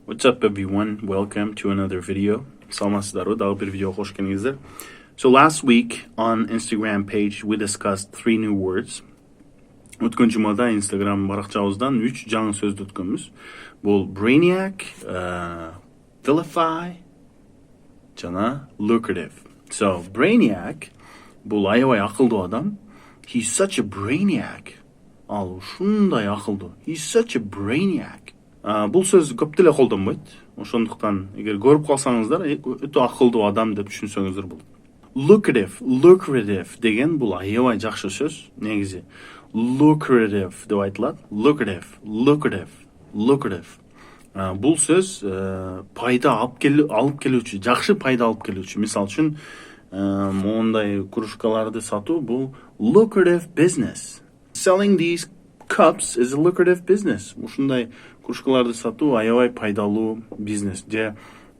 What's up everyone, welcome to another video. Саламатсыздарбы, дагы бир видео кош келиңиздер. So last week on Instagram page we discussed 3 new words. Өткөн жумада инстаграм баракчабыздан 3 жаңы сөздү өткөнбүз. Бул BRAINIAC, VILIFY жана LUCRATIVE. So BRAINIAC бул аябай акылдуу адам. He's such a brainiac. Ал ушундай акылдуу. He's such a brainiac. Бул сөз көп деле колдонбойт. Ошондуктан эгер көрүп калсаңыздар, өтө акылдуу адам деп түшүнсөңүздөр болот. Lucrative деген бул аябай жакшы сөз. Негизи lucrative деп айтылат. Lucrative. Бул сөз пайда алып келүүчү, жакшы пайда алып келүүчү. Мисалы үчүн, мондай кружкаларды сатуу бул lucrative business. Selling these cups is a lucrative business. Ушундай кружкаларды сатуу аябай пайдалуу бизнес, же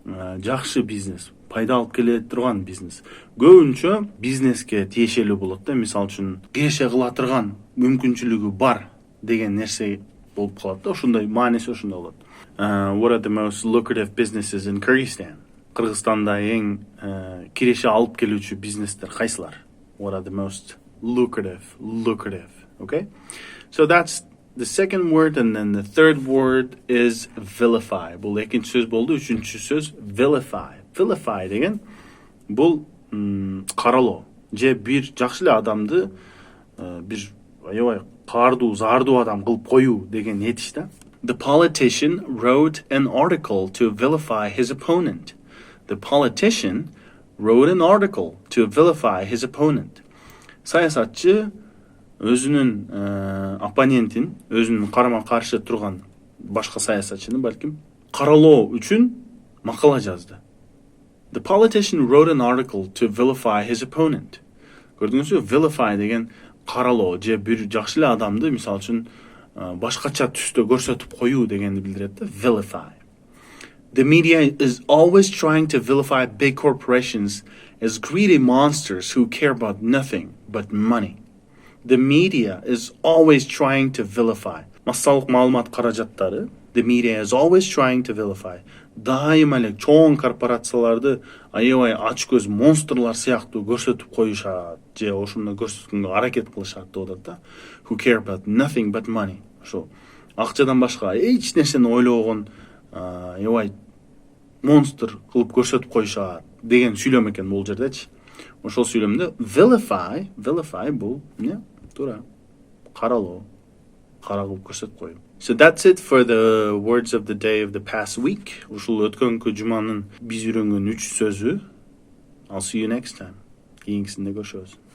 жакшы бизнес, пайда алып келе турган бизнес. Көбүнчө бизнеске тиешелүү болот да. Мисалы үчүн, киреше кыла турган мүмкүнчүлүгү бар деген нерсе болуп калат да. Ошондой мааниси ошондой болот. What are the most lucrative businesses in Kyrgyzstan? Кыргызстанда эң киреше алып келүүчү бизнестер кайсылар? What are the most lucrative? Okay? So that's the second word, and then the third word is vilify. Бул экинчи сөз болду, үчүнчү сөз vilify. Vilify деген бул каралоо. Же бир жакшы эле адамды бир аябай каардуу, зардуу адам кылып коюу деген этиш да. The politician wrote an article to vilify his opponent. The politician wrote an article to vilify his opponent. Саясатчы өзүнүн оппонентин, өзүнүн карама каршы турган башка саясатчыны балким каралоо үчүн макала жазды. The politician wrote an article to vilify his opponent. Көрдүңүзбү? Vilify деген каралоо, же бир жакшы эле адамды мисалы үчүн башкача түстө көрсөтүп коюу дегенди билдирет да. Vilify. The media is always trying to vilify big corporations as greedy monsters who care about nothing but money. The media is always trying to vilify. Массалык маалымат каражаттары, the media is always trying to vilify. Дайыма эле чоң корпорацияларды аябай ачкөз монстрлар сыяктуу көрсөтүп коюшат, же ошондой көрсөткөнгө аракет кылышат деп атат да. Who care about nothing but money. Ошо акчадан башка эч нерсени ойлогон аябай монстр кылып көрсөтүп коюшат деген сүйлөм экен бул жердечи. Ошол сүйлөмдө vilify бул эмне? Туура. Каралоо, кара кылып көрсөтүп коюу. So that's it for the words of the day of the past week. Ушул өткөнкү жуманын биз үйрөнгөн 3 сөзү. I'll see you next time. Кийинкисинде көрүшөбүз.